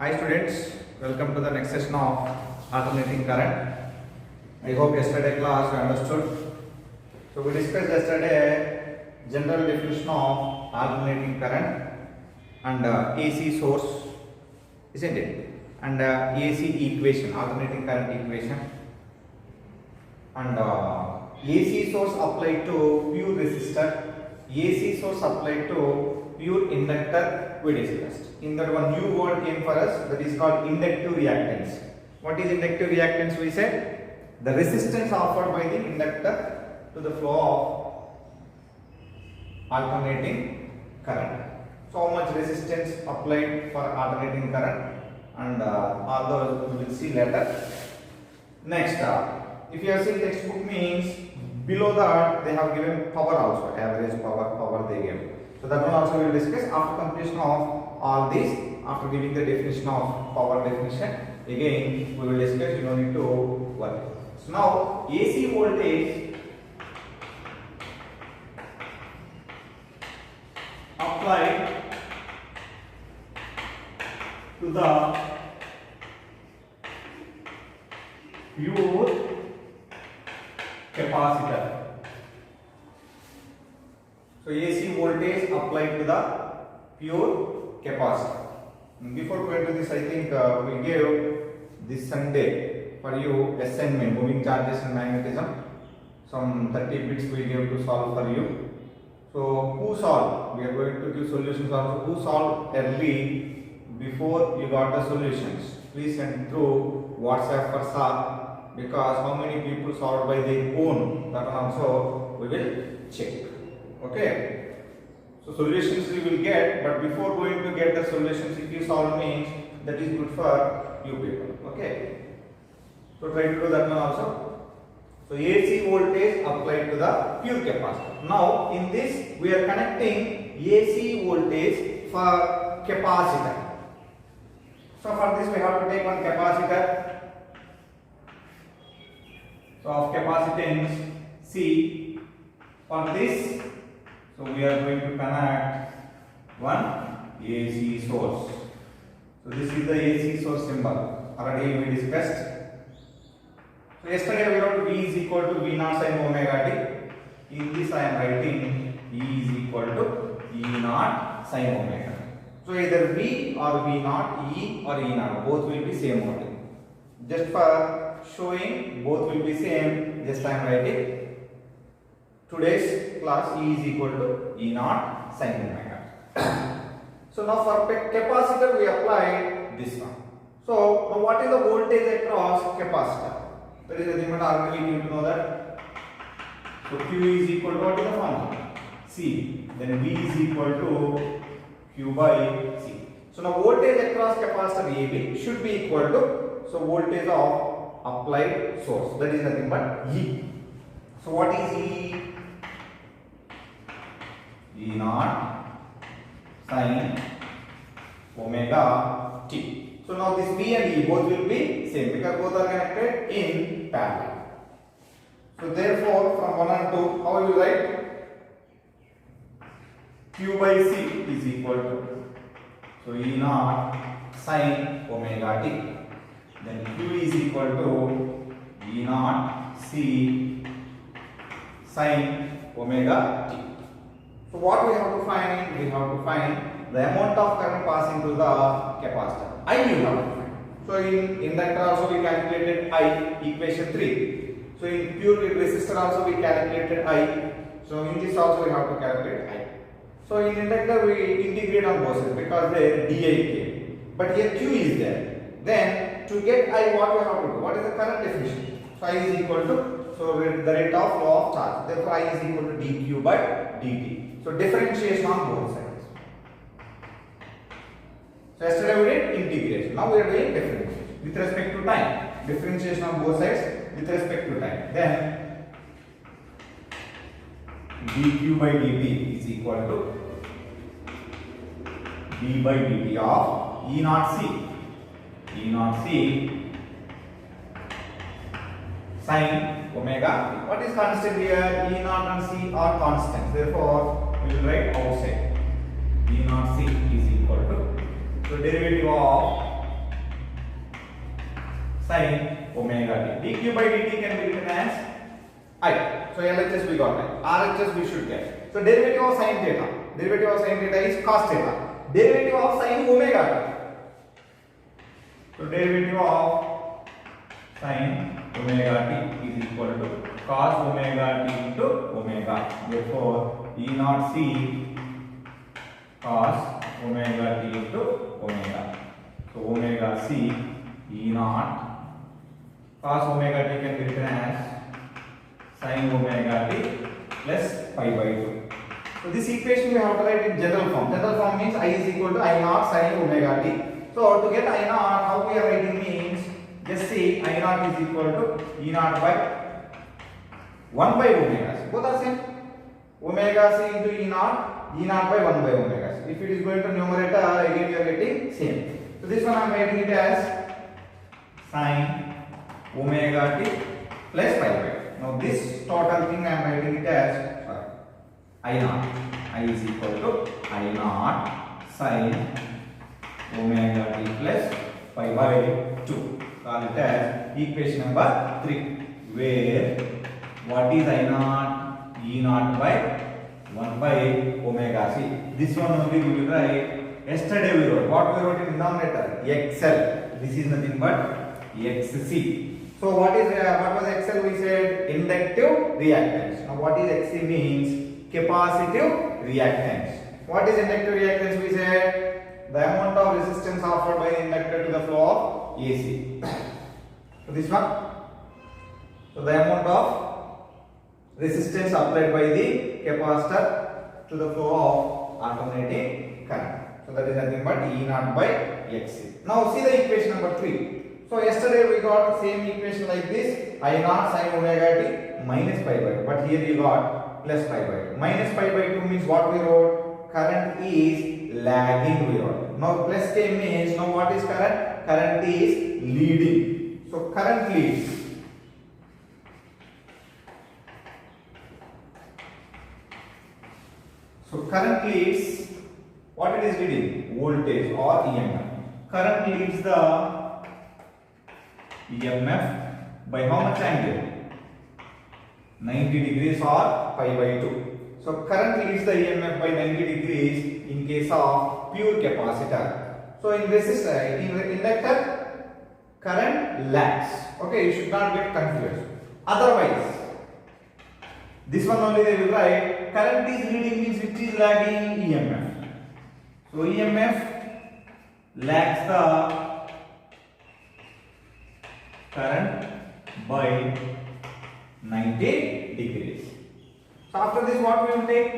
Hi students, welcome to the next session of alternating current. I hope yesterday class you understood. So we discussed yesterday general definition of alternating current and AC source, isn't it? And AC equation, alternating current equation, and AC source applied to pure resistor, AC source applied to pure inductor we discussed. In that one new word came for us, that is called inductive reactance. What is inductive reactance? We said the resistance offered by the inductor to the flow of alternating current. So how much resistance applied for alternating current, and all those we will see later. Next, if you have seen textbook means below that they have given power also, average power they give. So that one also we will discuss after completion of all these. After giving the definition of power definition, again we will discuss. You don't need to worry. So now AC voltage applied to the pure capacitor. So AC voltage applied to the pure capacitor. Before going to this, I think we gave this Sunday for you assignment, moving charges and magnetism. Some 30 bits we gave to solve for you. So who solved? We are going to give solutions also. Who solved early before you got the solutions? Please send through WhatsApp for SAR, because how many people solved by their own, that one also we will check. Okay, so solutions we will get, but before going to get the solutions, if you solve means that is good for you people. Okay, so try to do that one also. So AC voltage applied to the pure capacitor. Now in this we are connecting AC voltage for capacitor. So for this we have to take one capacitor. So of capacitance C. For this, so we are going to connect one AC source. So this is the AC source symbol. Already we discussed. So yesterday we wrote V is equal to V naught sin omega t. In this I am writing E is equal to E naught sin omega. So either V or V naught, E or E naught, both will be same only. Just for showing both will be same, just I am writing today's class E is equal to E naught sin omega. So now for capacitor we apply this one. So now what is the voltage across capacitor? That is nothing but already you need to know that. So Q is equal to what is the formula? C. Then V is equal to Q by C. So now voltage across capacitor AB should be equal to, so voltage of applied source, that is nothing but E. So what is E? E naught sin omega t. So now this V and E both will be same because both are connected in parallel. So therefore from 1 and 2, how will you write? Q by C is equal to, so E naught sin omega t. Then Q is equal to E naught C sin omega t. So what we have to find? We have to find the amount of current passing through the capacitor. I will have to find. So in inductor also we calculated I, equation 3. So in pure resistor also we calculated I. So in this also we have to calculate I. So in inductor we integrate on both sides because there di came. But here Q is there. Then to get I, what we have to do? What is the current definition? So I is equal to, so the rate of flow of charge. Therefore I is equal to dq by dt. So differentiation on both sides. So yesterday we did integration. Now we are doing differentiation with respect to time. Differentiation on both sides with respect to time. Then dq by dt is equal to d by dt of E naught C. E naught C sin omega. What is constant here? E naught and C are constant. Therefore we will write outside E naught C is equal to, so derivative of sin omega t. dq by dt can be written as I. So LHS we got it. RHS we should get. So derivative of sin theta. Derivative of sin theta is cos theta. Derivative of sin omega t. So derivative of sin omega t is equal to cos omega t into omega. Therefore, E naught c cos omega t into omega. So omega c E naught cos omega t can be written as sin omega t plus pi by 2. So this equation we have to write in general form. General form means I is equal to I naught sin omega t. So to get I naught, how we are writing means just see I naught is equal to E naught by 1 by omega c. Both are same. Omega c into E naught by 1 by omega c. If it is going to numerator, again you are getting same. So this one I am writing it as sin omega t plus pi by 2. Now this total thing I am writing it as I naught. I is equal to I naught sin omega t plus pi by 2. Call it as equation number 3, where what is I naught? E naught by 1 by omega c. This one only we will write. Yesterday we wrote. What we wrote in denominator? XL. This is nothing but XC. So what was XL? We said inductive reactance. Now what is XC means? Capacitive reactance. What is inductive reactance? We said the amount of resistance offered by the inductor to the flow of AC. So this one. So the amount of resistance applied by the capacitor to the flow of alternating current. So that is nothing but E naught by XC. Now see the equation number 3. So yesterday we got the same equation like this, I naught sin omega t minus pi by 2. But here you got plus pi by 2. Minus pi by 2 means what we wrote? Current is lagging we wrote. Now plus k means, now what is current? Current is leading. So current leads. So current leads, what it is leading? Voltage or EMF. Current leads the EMF by how much angle? 90 degrees or pi by 2. So current leads the EMF by 90 degrees in case of pure capacitor. So in resistor, in inductor, current lags. Okay, you should not get confused. Otherwise, this one only they will write current is leading means which is lagging? EMF. So EMF lags the current by 90 degrees. So after this what we will take?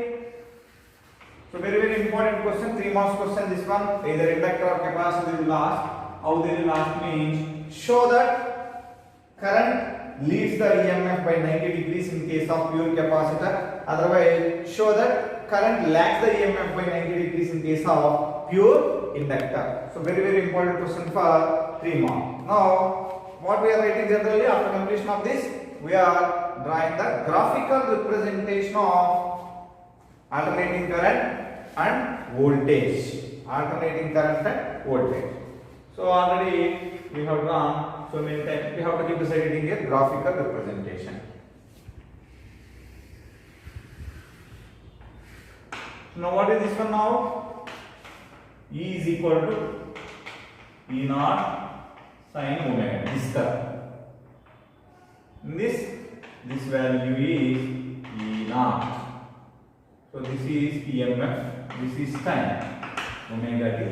So very important question, 3 marks question this one. Either inductor or capacitor they will ask. How they will ask means show that current leads the EMF by 90 degrees in case of pure capacitor. Otherwise show that current lags the EMF by 90 degrees in case of pure inductor. So very important question for 3 marks. Now what we are writing generally after completion of this, we are drawing the graphical representation of alternating current and voltage. Alternating current and voltage. So already we have drawn so many times. We have to keep deciding here graphical representation. Now what is this one now? E is equal to E naught sin omega. This value is E naught. So this is EMF, this is time omega t.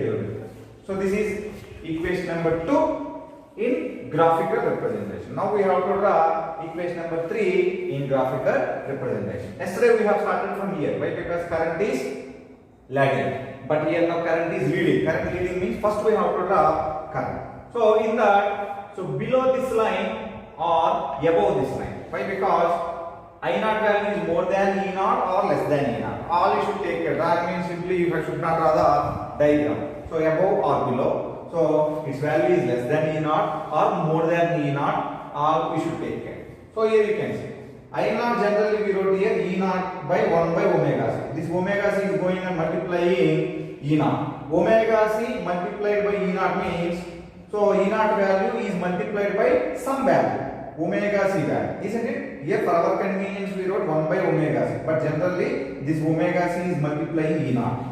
So this is equation number 2 in graphical representation. Now we have to draw equation number 3 in graphical representation. Yesterday we have started from here. Why? Because current is lagging. But here now current is leading. Current leading means first we have to draw current. So in that, so below this line or above this line. Why? Because I naught value is more than E naught or less than E naught. All you should take care. That means simply you should not draw the diagram. So above or below. So its value is less than E naught or more than E naught. All we should take care. So here you can see I naught generally we wrote here E naught by 1 by omega c. This omega c is going and multiplying E naught. Omega c multiplied by E naught means, So E naught value is multiplied by some value, omega c value, isn't it? Here for our convenience we wrote 1 by omega c, but generally this omega c is multiplying E naught.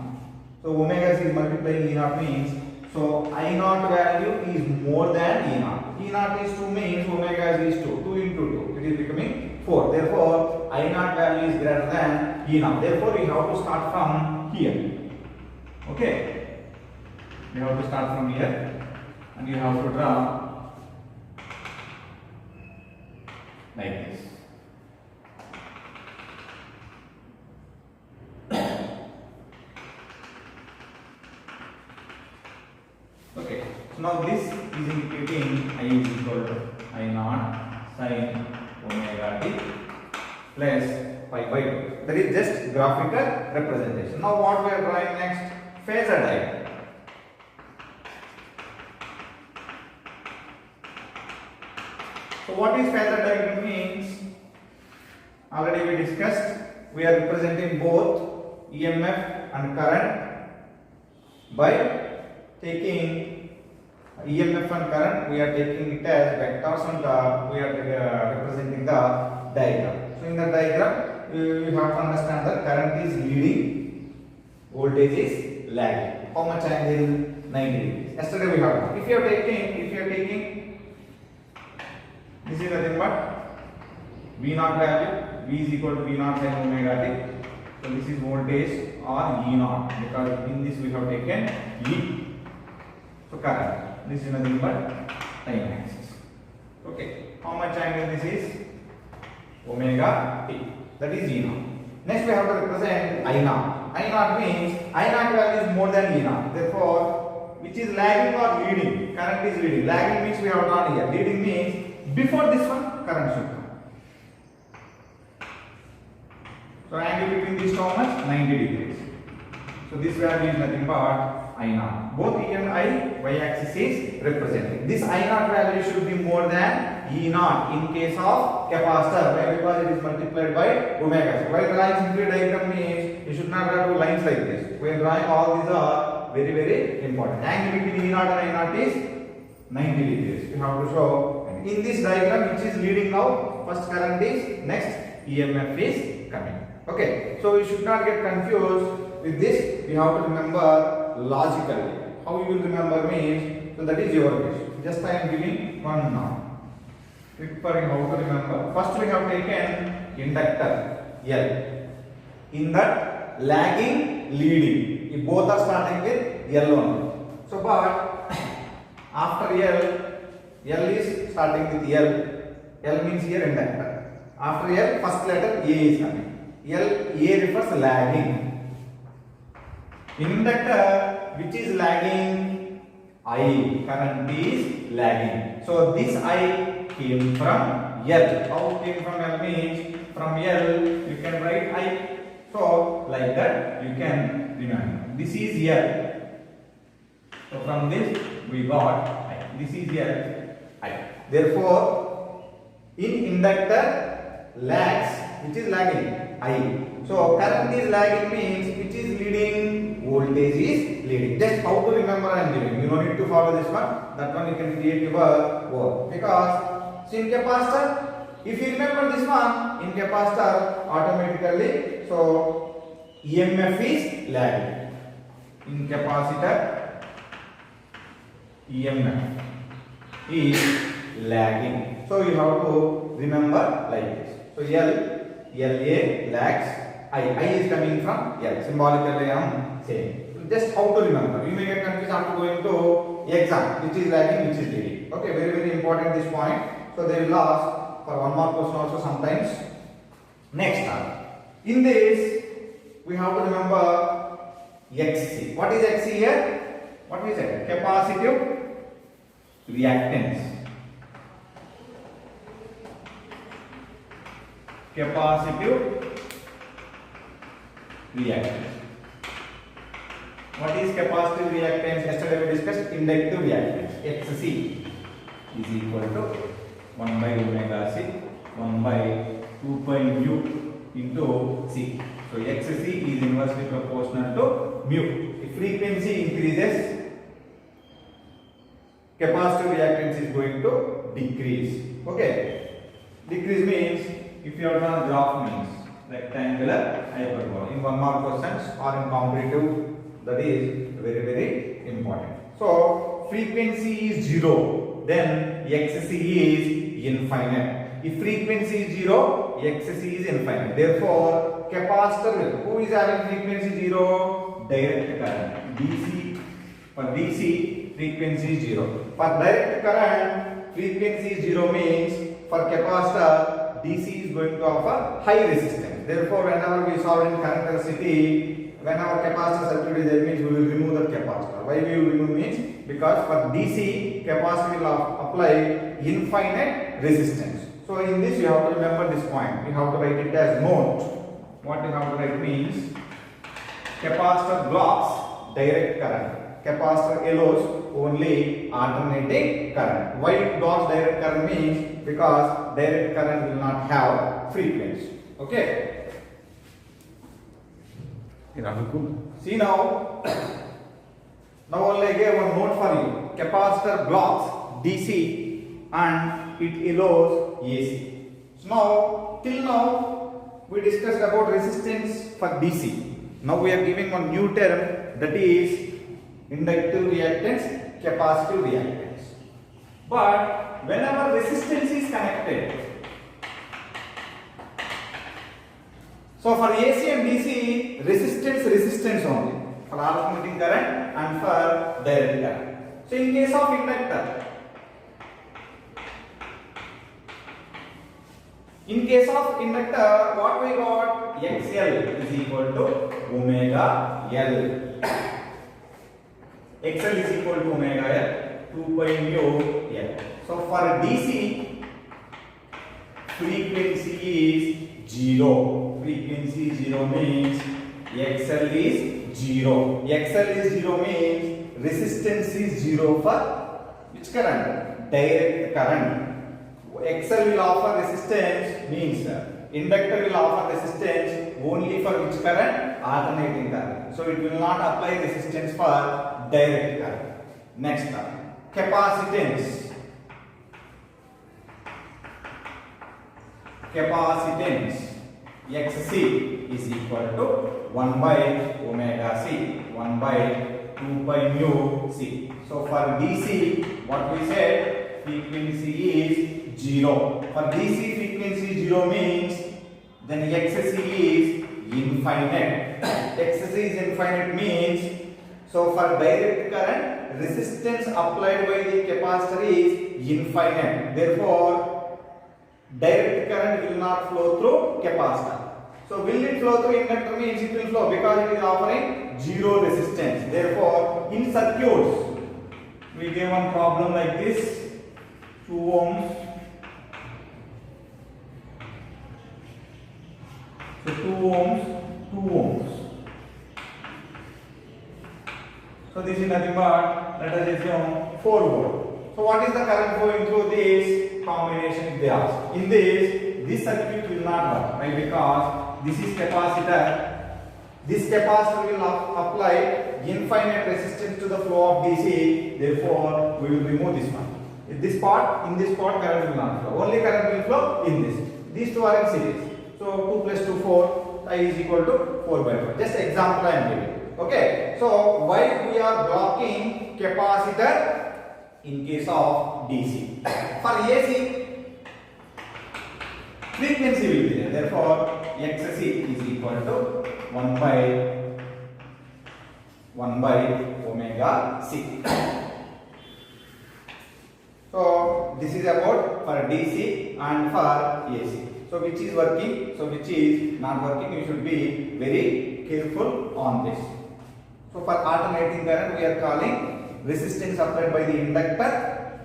So omega c is multiplying E naught means, so I naught value is more than E naught. E naught is 2 means omega c is 2. 2 into 2, it is becoming 4. Therefore, I naught value is greater than E naught. Therefore, we have to start from here. Okay? We have to start from here. And you have to draw like this. Okay, so now this is indicating I is equal to I naught sin omega t plus pi by 2. That is just graphical representation. Now what we are drawing next? Phasor diagram. So what is phasor diagram means? Already we discussed. We are representing both EMF and current by taking EMF and current. We are taking it as vectors and we are representing the diagram. So in the diagram, you have to understand that current is leading, voltage is lagging. How much angle? 90 degrees. Yesterday we have. If you are taking this is nothing but V naught value. V is equal to V naught sin omega t. So this is voltage or E naught, because in this we have taken E. So current. This is nothing but time axis. Okay. How much angle this is? Omega t. That is E naught. Next we have to represent I naught. I naught means I naught value is more than E naught. Therefore, which is lagging or leading? Current is leading. Lagging means we have drawn here. Leading means before this one, current should come. So angle between these two how much? 90 degrees. So this value is nothing but I naught. Both E and I, y axis is representing. This I naught value should be more than E naught in case of capacitor. Why? Because it is multiplied by omega. So while drawing simply diagram means you should not draw two lines like this. When drawing all these are very very important. Angle between E naught and I naught is 90 degrees. You have to show. In this diagram, which is leading now, first current is, next EMF is coming. Okay, so you should not get confused with this. You have to remember logically. How you will remember means, so that is your wish. Just I am giving one now. Preparing how to remember. First we have taken inductor L. In that lagging, leading. If both are starting with L only. So but after L is starting with L. L means here inductor. After L, first letter A is coming. A refers lagging. Inductor which is lagging, I. Current is lagging. So this I came from L. How came from L means from L you can write I. So like that you can remember. This is L. So from this we got I. This is L. I. Therefore, in inductor lags, which is lagging, I. So current is lagging means which is leading, voltage is leading. Just how to remember I am giving. You don't need to follow this one. That one you can create your work. Because in capacitor, if you remember this one, in capacitor automatically, so EMF is lagging. In capacitor, EMF is lagging. So you have to remember like this. So LA lags, I is coming from L. Symbolically I am saying. Just how to remember. You may get confused after going to exam, which is lagging, which is leading. Okay, very very important this point. So they will ask for one more question also sometimes. Next time. In this, we have to remember XC. What is XC here? What is it? Capacitive reactance. Capacitive reactance. What is capacitive reactance? Yesterday we discussed inductive reactance. XC is equal to 1 by omega C, 1 by 2 pi mu into C. So XC is inversely proportional to mu. If frequency increases, capacitive reactance is going to decrease. Okay, decrease means if you have done graph means rectangular hyperbola in 1 mark questions or in competitive, that is very important. So frequency is 0, then XC is infinite. If frequency is 0, XC is infinite. Therefore, capacitor who is having frequency 0? Direct current. DC, for DC frequency is 0. For direct current frequency is 0 means for capacitor DC is going to offer high resistance. Therefore, whenever we solve in current velocity, when our capacitor circuit is there means we will remove that capacitor. Why we will remove means because for DC capacitor will apply infinite resistance. So in this you have to remember this point. We have to write it as note. What you have to write means capacitor blocks direct current. Capacitor allows only alternating current. Why it blocks direct current means because direct current will not have frequency. Okay. See now only I gave one note for you. Capacitor blocks DC and it allows AC. So now till now we discussed about resistance for DC. Now we are giving one new term, that is inductive reactance, capacitive reactance. But whenever resistance is connected, so for AC and DC, resistance only for alternating current and for direct current. So in case of inductor, what we got? XL is equal to omega L. XL is equal to omega L, 2 pi mu L. So for DC, frequency is 0. Frequency 0 means XL is 0. XL is 0 means resistance is 0 for which current? Direct current. XL will offer resistance means inductor will offer resistance only for which current? Alternating current. So it will not apply resistance for direct current. Next up, capacitance. Capacitance XC is equal to 1 by omega C, 1 by 2 pi mu C. So for DC, what we said, frequency is 0. For DC frequency 0 means then XC is infinite. XC is infinite means, so for direct current, resistance applied by the capacitor is infinite. Therefore, direct current will not flow through capacitor. So will it flow through inductor means it will flow because it is offering 0 resistance. Therefore, in circuits, we give one problem like this, 2 ohms. So 2 ohms, 2 ohms. So this is nothing but, let us assume 4 volt. So what is the current flowing through this combination if they ask? In this circuit will not work. Why? Because this is capacitor. This capacitor will apply infinite resistance to the flow of DC. Therefore, we will remove this one. In this part, current will not flow. Only current will flow in this. These two are in series. So 2 plus 2, 4. I is equal to 4 by 4. Just example I am giving. Okay. So why we are blocking capacitor in case of DC? For AC, frequency will be there. Therefore, XC is equal to 1 by omega C. So this is about for DC and for AC. So which is working, so which is not working, you should be very careful on this. So for alternating current, we are calling resistance applied by the inductor,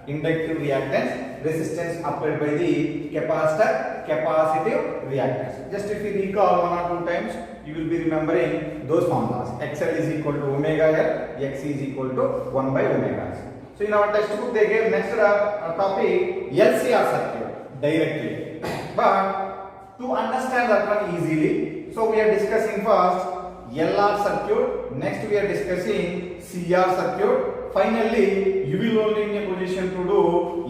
inductive reactance, resistance applied by the capacitor, capacitive reactance. Just if you recall 1 or 2 times, you will be remembering those formulas. XL is equal to omega L, XC is equal to 1 by omega C. So in our textbook they gave next topic LCR circuit directly. But to understand that one easily, so we are discussing first LR circuit, next we are discussing CR circuit, finally you will only in a position to do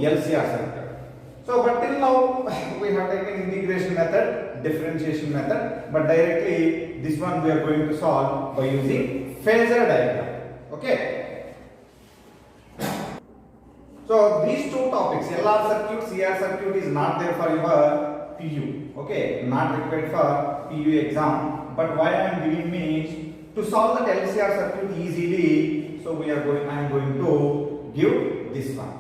LCR circuit. So but till now we have taken integration method, differentiation method, but directly this one we are going to solve by using phasor diagram. Okay. So these two topics, LR circuit, CR circuit, is not there for your PU. Okay, not required for PU exam. But why I am giving means to solve the LCR circuit easily. So I am going to give this one.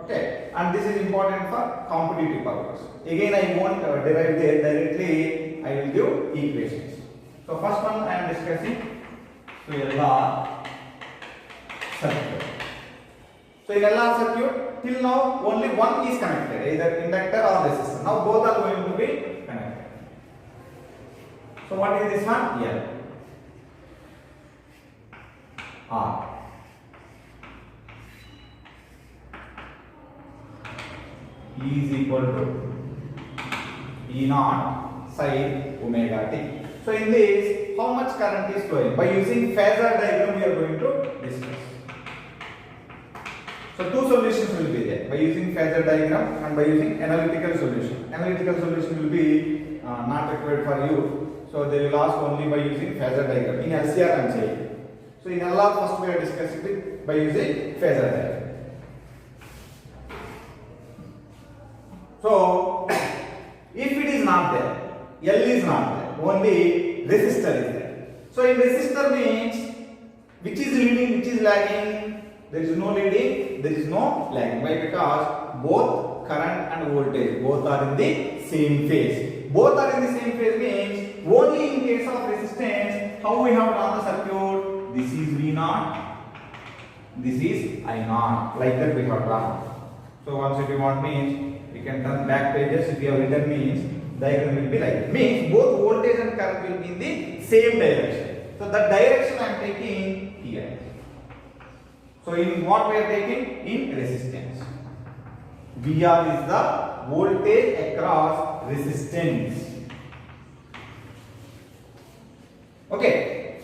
Okay, and this is important for competitive purpose. Again, I won't derive there directly. I will give equations. So first one I am discussing. So LR circuit. So in LR circuit, till now only one is connected, either inductor or resistor. Now both are going to be connected. So what is this one? L. R. E is equal to E naught sine omega t. So in this, how much current is flowing? By using phasor diagram we are going to discuss. So two solutions will be there, by using phasor diagram and by using analytical solution. Analytical solution will be not required for you. So they will ask only by using phasor diagram. In LCR I am saying. So in LR first we are discussing it by using phasor diagram. So if it is not there, L is not there, only resistor is there. So in resistor means which is leading, which is lagging? There is no leading, there is no lagging. Why? Because both current and voltage both are in the same phase. Both are in the same phase means only in case of resistance, how we have drawn the circuit? This is V naught, this is I naught. Like that we have drawn. So once if you want means we can turn back pages. If you have written means diagram will be like that. Means both voltage and current will be in the same direction. So that direction I am taking here. So in what we are taking? In resistance. VR is the voltage across resistance. Okay.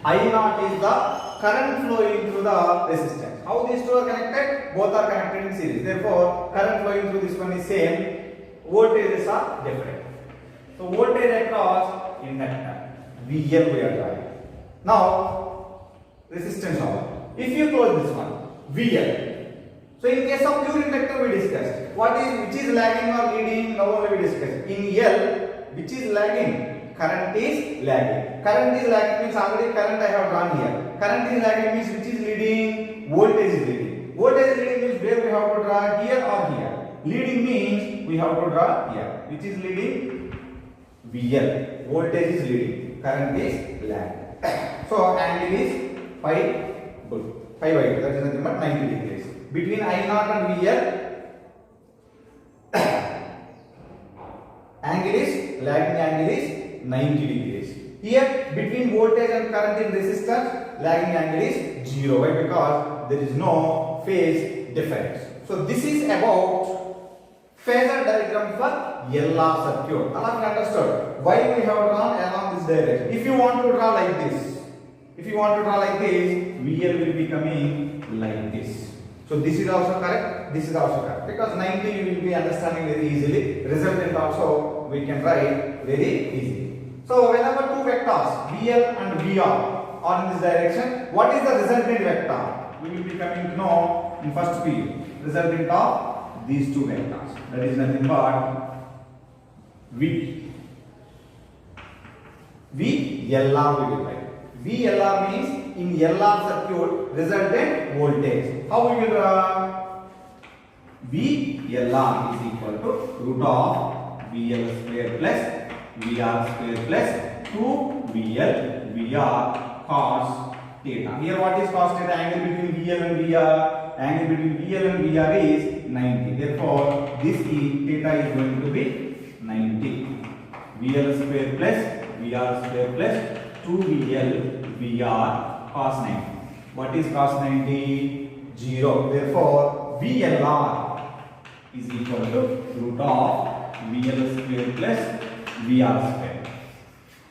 I naught is the current flowing through the resistance. How these two are connected? Both are connected in series. Therefore, current flowing through this one is same. Voltages are different. So voltage across inductor. VL we are drawing. Now resistance over. If you close this one, VL. So in case of pure inductor we discussed. Which is lagging or leading? Now only we discussed. In L, which is lagging? Current is lagging. Current is lagging means already current I have drawn here. Current is lagging means which is leading? Voltage is leading. Voltage is leading means where we have to draw? Here or here. Leading means we have to draw here. Which is leading? VL. Voltage is leading. Current is lagging. So angle is pi by 2. That is nothing but 90 degrees. Between I naught and VL, angle is lagging angle is 90 degrees. Here between voltage and current in resistance, lagging angle is 0. Why? Because there is no phase difference. So this is about phasor diagram for LR circuit. All of you understood why we have drawn along this direction. If you want to draw like this, VL will be coming like this. So this is also correct, this is also correct. Because 90 you will be understanding very easily. Resultant also we can write very easily. So whenever two vectors VL and VR are in this direction, what is the resultant vector? We will be coming to know in first PU. Resultant of these two vectors. That is nothing but V. VLR we will write. VLR means in LR circuit resultant voltage. How we will draw? VLR is equal to root of VL square plus VR square plus 2VL VR cos theta. Here what is cos theta? Angle between VL and VR. Angle between VL and VR is 90. Therefore, this theta is going to be 90. VL square plus VR square plus 2VL VR cos 90. What is cos 90? 0. Therefore, VLR is equal to root of VL square plus VR square.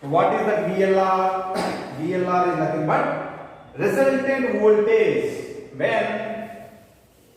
So what is that VLR? VLR is nothing but resultant voltage when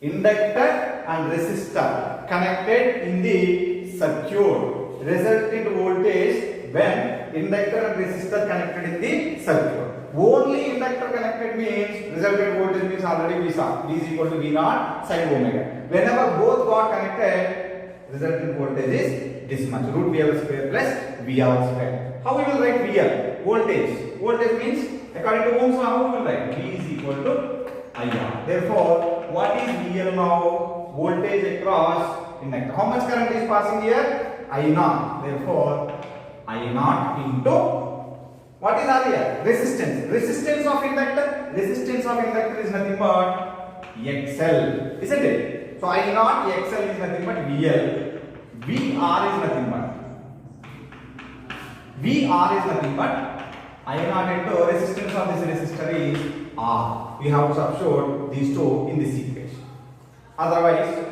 inductor and resistor connected in the circuit. Resultant voltage when inductor and resistor connected in the circuit. Only inductor connected means resultant voltage means already we saw V is equal to V naught sin omega. Whenever both got connected, resultant voltage is this much, root VL square plus VR square. How we will write VL? Voltage. Voltage means according to Ohm's law, how we will write? V is equal to IR. Therefore, what is VL now? Voltage across inductor. How much current is passing here? I naught. Therefore, I naught into what is R here? Resistance. Resistance of inductor. Resistance of inductor is nothing but XL, isn't it? So I naught XL is nothing but VL. VR is nothing but I naught into resistance of this resistor is R. We have to substitute these two in this equation. Otherwise,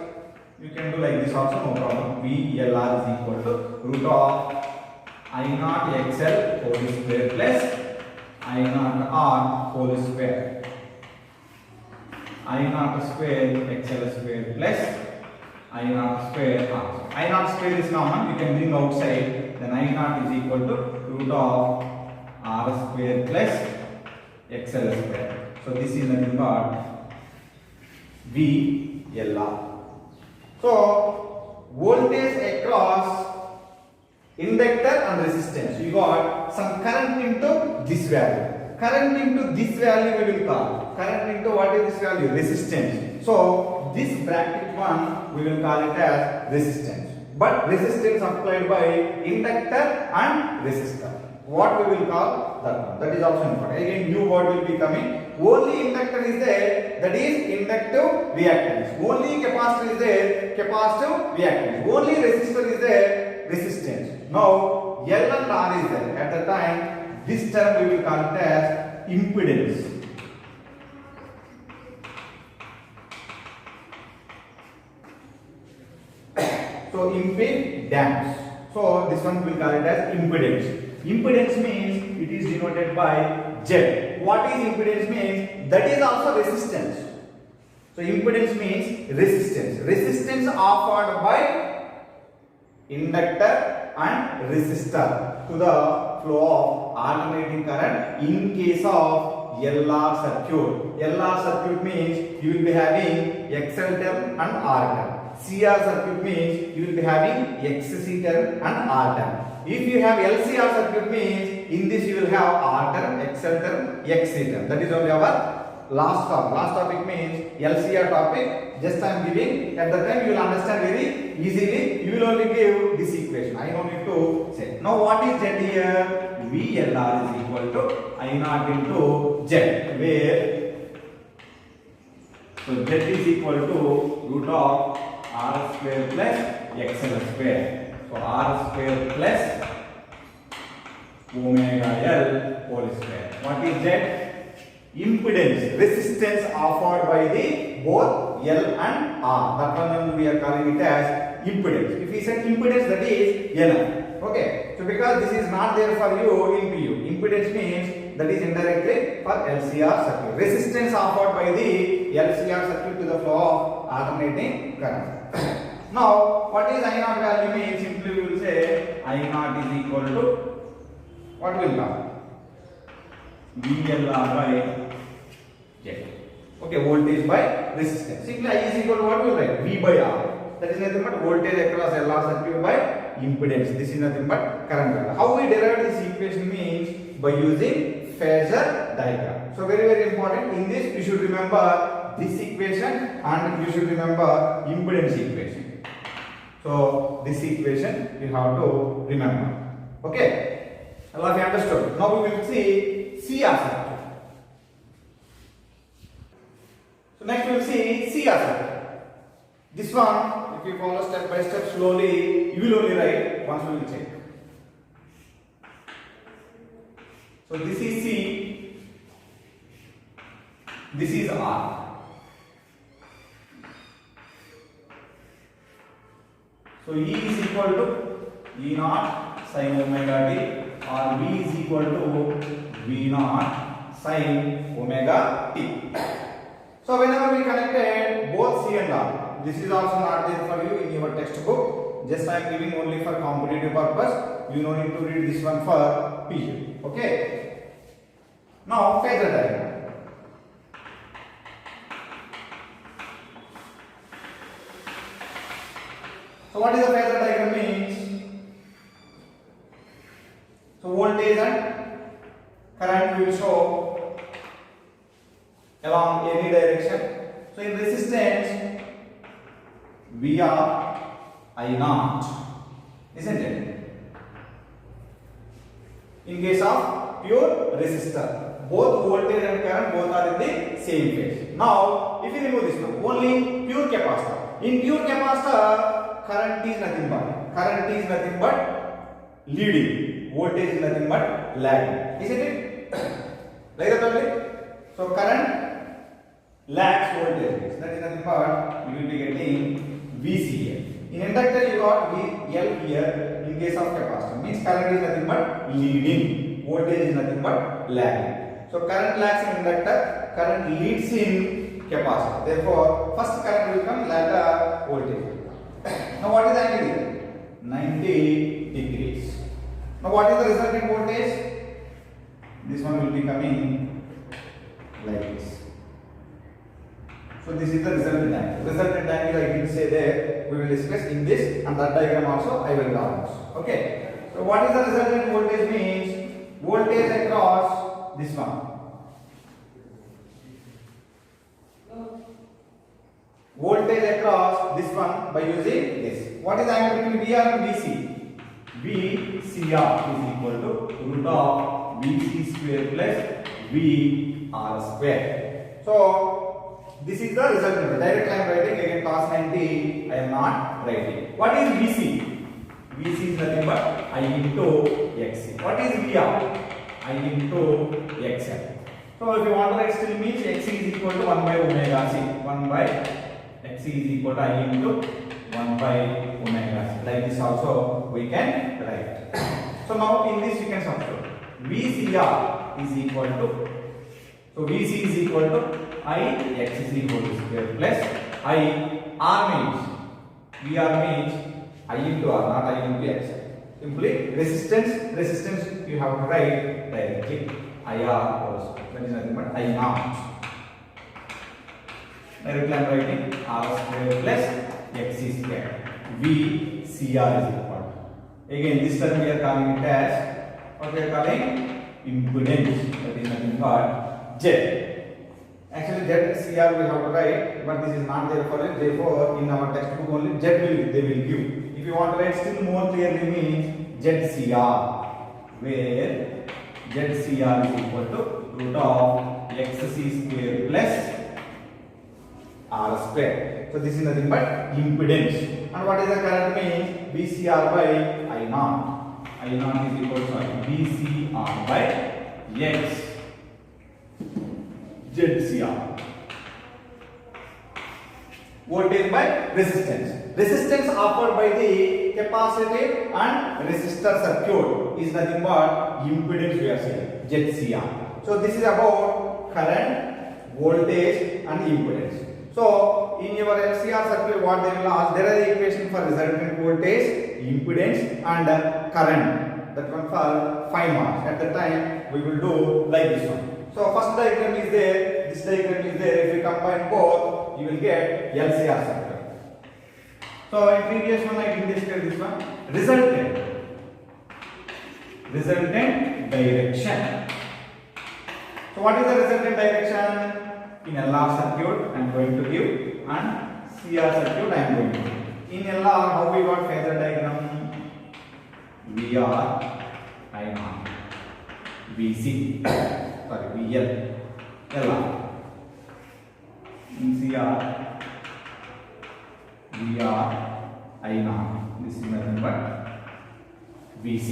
you can do like this also, no problem. VLR is equal to root of I naught XL whole square plus I naught R whole square. I naught square XL square plus I naught square R. I naught square is common, you can bring outside. Then I naught is equal to root of R square plus XL square. So this is nothing but VLR. So voltage across inductor and resistance. You got some current into this value. Current into this value we will call. Current into what is this value? Resistance. So this bracket one we will call it as resistance. But resistance applied by inductor and resistor. What we will call that one? That is also important. Again, new word will be coming. Only inductor is there. That is inductive reactance. Only capacitor is there. Capacitive reactance. Only resistor is there. Resistance. Now L and R is there. At the time, this term we will call it as impedance. So impedance. So this one we will call it as impedance. Impedance means it is denoted by Z. What is impedance means? That is also resistance. So impedance means resistance. Resistance offered by inductor and resistor to the flow of alternating current in case of LR circuit. LR circuit means you will be having XL term and R term. CR circuit means you will be having XC term and R term. If you have LCR circuit means in this you will have R term, XL term, XC term. That is only our last topic. Last topic means LCR topic. Just I am giving. At the time you will understand very easily. You will only give this equation. I don't need to say. Now what is Z here? VLR is equal to I naught into Z. Where so Z is equal to root of R square plus XL square. So R square plus omega L whole square. What is that? Impedance, resistance offered by the both L and R. That one we are calling it as impedance. If we say impedance, that is L. Okay. So because this is not there for you in PU, impedance means that is indirectly for LCR circuit. Resistance offered by the LCR circuit to the flow of alternating current. Now, what is I naught value means? Simply we will say I naught is equal to what will come? VLR by Z. Okay, voltage by resistance. Simply I is equal to what we will write? V by R. That is nothing but voltage across LR circuit by impedance. This is nothing but current value. How we derive this equation means by using phasor diagram. So very important. In this you should remember this equation and you should remember impedance equation. So this equation you have to remember. Okay. All of you understood. Now we will see CR circuit. So next we will see CR circuit. This one, if you follow step by step slowly, you will only write once we will check. So this is C. This is R. So E is equal to E naught sin omega t or V is equal to V naught sin omega t. So whenever we connected both C and R, this is also not there for you in your textbook. Just I am giving only for competitive purpose. You no need to read this one for P. Okay. Now phasor diagram. So what is the phasor diagram means? So voltage and current will show along any direction. So in resistance, we are I naught, isn't it? In case of pure resistor, both voltage and current both are in the same phase. Now, if you remove this one, only pure capacitor. In pure capacitor, current is nothing but leading, voltage is nothing but lagging, isn't it? Like that only. So current lags voltage, that is nothing but you will be getting VC here. In inductor you got VL here. In case of capacitor means current is nothing but leading, voltage is nothing but lagging. So current lags in inductor, current leads in capacitor. Therefore, first current will come, later voltage will come. Now what is the angle here? 90 degrees. Now what is the resultant voltage? This one will be coming like this. So this is the resultant angle. Resultant angle I didn't say there. We will discuss in this and that diagram also I will draw. Okay. So what is the resultant voltage means? Voltage across this one. Voltage across this one by using this. What is the angle between VR and VC? VCR is equal to root of VC square plus VR square. So this is the resultant. Direct I am writing, again cos 90 I am not writing. What is VC? VC is nothing but I into XC. What is VR? I into XL. So if you want to write still means XC is equal to 1 by omega C. 1 by XC is equal to I into 1 by omega C. Like this also we can write. So now in this you can substitute. VCR is equal to, so VC is equal to I X is equal to square plus I R means VR means I into R, not I into X. Simply resistance you have to write directly IR also. That is nothing but I naught. Directly I am writing R square plus XC square. VCR is equal to. Again this term we are calling it as, what we are calling? Impedance. That is nothing but Z. Actually Z CR we have to write, but this is not there for it. Therefore, in our textbook only Z they will give. If you want to write still more clearly means ZCR, where ZCR is equal to root of XC square plus R square. So this is nothing but impedance. And what is the current means? VCR by I naught. I naught is equal to VCR by X ZCR. Voltage by resistance. Resistance offered by the capacitor and resistor circuit is nothing but impedance we are saying, ZCR. So this is about current, voltage and impedance. So in your LCR circuit what they will ask, there are the equation for resultant voltage, impedance and current. That one for 5 marks. At the time we will do like this one. So first diagram is there, this diagram is there. If you combine both, you will get LCR circuit. So in previous one I didn't discuss this one. Resultant direction. So what is the resultant direction? In LR circuit I am going to give and CR circuit I am going to give. In LR how we got phasor diagram? VR I naught, VC, sorry VL, LR. In CR, VR I naught. This is nothing but VC.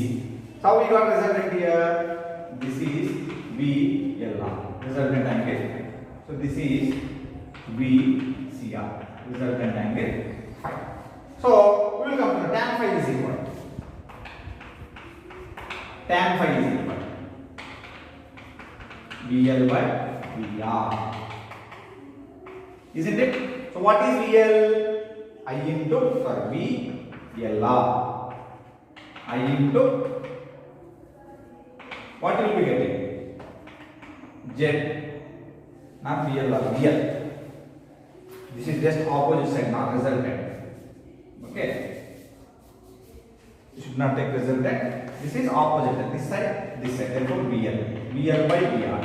So how we got resultant here? This is VLR, resultant angle. So this is VCR, resultant angle phi. So we will come to the tan phi is equal. Tan phi is equal. VL by VR. Isn't it? So what is VL? I into VLR. I into what will be getting? Z, not VLR, VL. This is just opposite side, not resultant. Okay. You should not take resultant. This is opposite. This side, this side. Therefore, VL. VL by VR.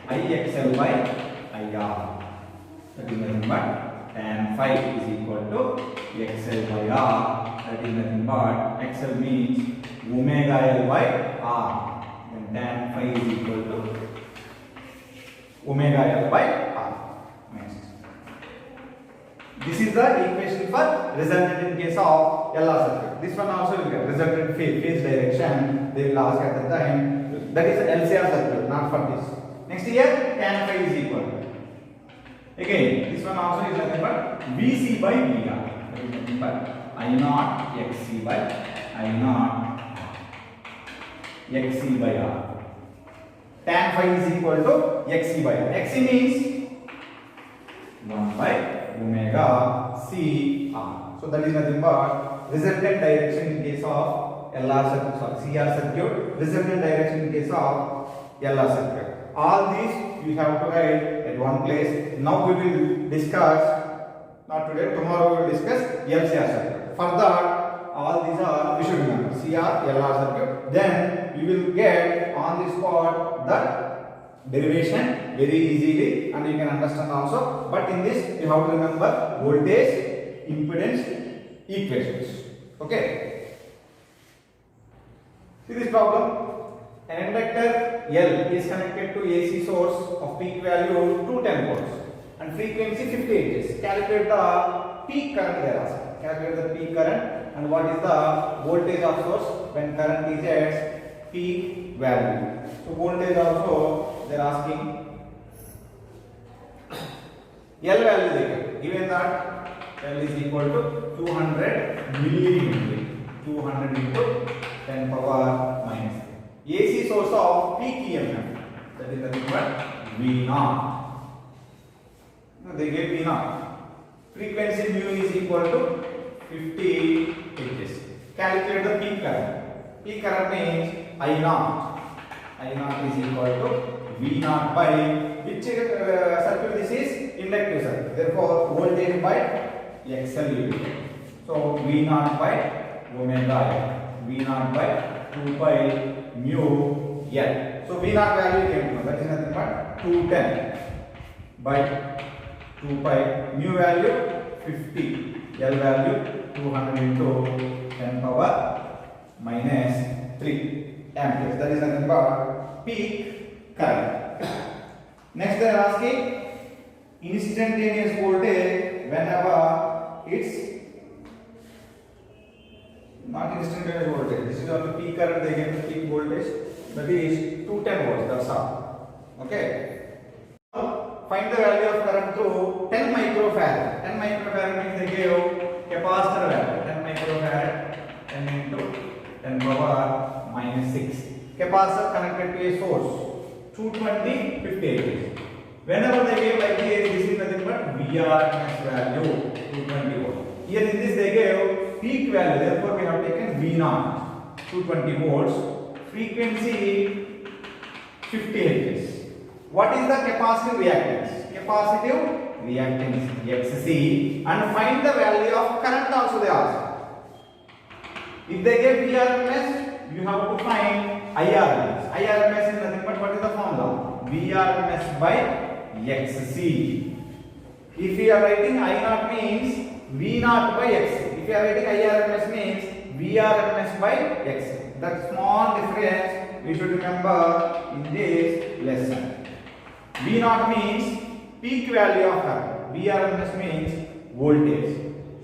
IXL by IR. That is nothing but tan phi is equal to XL by R. That is nothing but XL means omega L by R. Then tan phi is equal to omega L by R. Next. This is the equation for resultant in case of LR circuit. This one also will get resultant phase direction. They will ask at the time. That is LCR circuit, not for this. Next here, tan phi is equal to. Again, this one also is nothing but VC by VR. That is nothing but I naught XC by I naught XC by R. Tan phi is equal to XC by R. XC means 1 by omega C R. So that is nothing but resultant direction in case of LR circuit, CR circuit, resultant direction in case of LR circuit. All these you have to write at one place. Now we will discuss, not today, tomorrow we will discuss LCR circuit. For that, all these are, we should remember, CR, LR circuit. Then we will get on the spot the derivation very easily and you can understand also. But in this, you have to remember voltage, impedance, equations. Okay. See this problem. An inductor L is connected to AC source of peak value 210 volts and frequency 50 Hz. Calculate the peak current they are asking. Calculate the peak current and what is the voltage of source when current is at peak value. So voltage also they are asking. L value they get. Given that L is equal to 200 millihenry. 200 into 10 power minus. AC source of peak EMF, that is nothing but V naught. They gave V naught. Frequency mu is equal to 50 Hz. Calculate the peak current. Peak current means I naught. I naught is equal to V naught by which circuit this is? Inductive circuit. Therefore, voltage by XL. So V naught by omega L. V naught by 2 pi mu L. So V naught value came to that is nothing but 210 by 2 pi mu value 50, L value 200 into 10 power minus 3 amperes. That is nothing but peak current. Next they are asking instantaneous voltage whenever it's not instantaneous voltage. This is on the peak current they give the peak voltage. That is 210 volts. That's all. Okay. Find the value of current through 10 microfarad. 10 microfarad means they gave capacitor value. 10 microfarad 10 into 10 power minus 6. Capacitor connected to a source 220 50. Whenever they gave like this, this is nothing but VRMS value 220 volts. Here in this they gave peak value, therefore we have taken V naught 220 volts, frequency 50 Hz. What is the capacitive reactance? Capacitive reactance XC and find the value of current also they ask. If they give VRMS, you have to find IRMS. IRMS is nothing but what is the formula? VRMS by XC. If we are writing I naught means V naught by X. If you are writing IRMS means VRMS by X. That small difference we should remember in this lesson. V naught means peak value of current. VRMS means voltage.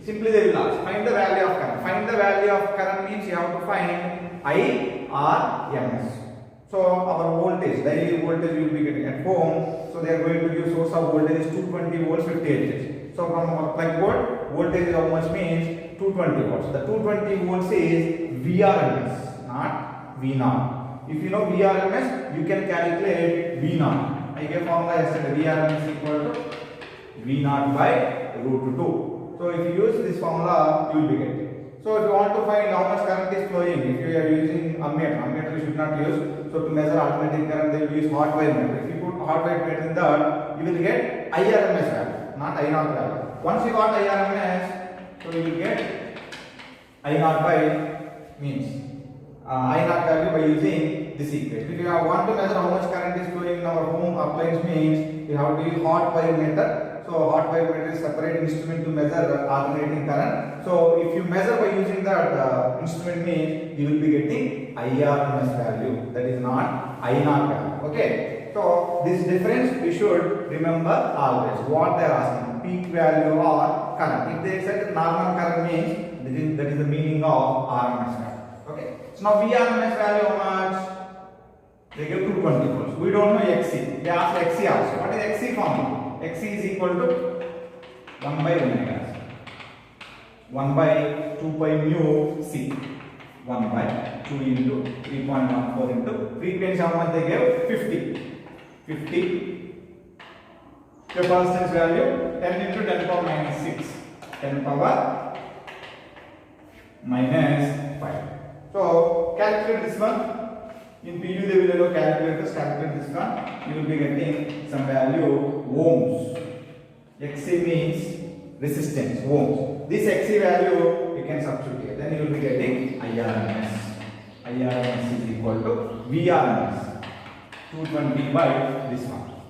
Simply they will ask find the value of current. Find the value of current means you have to find IRMS. So our voltage, daily voltage we will be getting at home. So they are going to give source of voltage is 220 volts 50 Hz. So from our plug board, voltage is how much means 220 volts. The 220 volts is VRMS, not V naught. If you know VRMS, you can calculate V naught. I gave formula yesterday. Vrms is equal to V naught by root 2. So if you use this formula, you will be getting. So if you want to find how much current is flowing, if you are using ammeter you should not use. So to measure alternating current, they will use hot wire meter. If you put hot wire meter in that, you will get IRMS value, not I naught value. Once you got IRMS, so you will get I naught by means I naught value by using this equation. If you want to measure how much current is flowing in our home appliance means you have to use hot wire meter. So hot wire meter is separate instrument to measure alternating current. So if you measure by using that instrument means you will be getting IRMS value. That is not I naught value. Okay. So this difference we should remember always. What they are asking, peak value or current. If they said normal current means that is the meaning of RMS value. Okay. So now VRMS value how much? They give 220 volts. We don't know XC. They ask XC also. What is XC formula? XC is equal to 1 by omega. 1 by 2 pi mu C. 1 by 2 into 3.14 into frequency how much they gave? 50. 50. Capacitance value 10 into 10 power minus 6. 10 power minus 5. So calculate this one. In PU they will allow calculators, calculate this one. You will be getting some value ohms. XC means resistance, ohms. This XC value you can substitute here. Then you will be getting IRMS. IRMS is equal to VRMS. 220 by this one.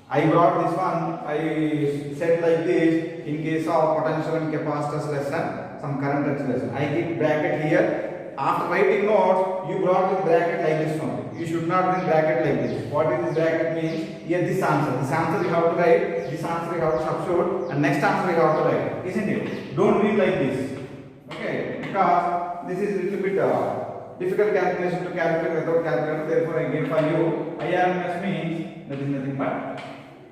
I brought this one, I said like this, in case of potential and capacitors lesson, some current lesson. I keep bracket here. After writing notes, you brought the bracket like this only. You should not bring bracket like this. What is this bracket means? Here this answer. This answer you have to write, this answer you have to substitute, and next answer you have to write. Isn't it? Don't read like this. Okay? Because this is a little bit difficult calculation to calculate without calculator. Therefore, I gave for you IRMS means that is nothing but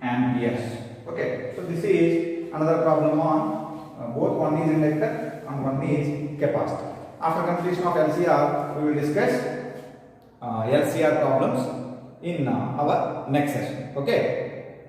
amperes. Okay? So this is another problem on both one is inductor and one is capacitor. After completion of LCR, we will discuss LCR problems in our next session. Okay.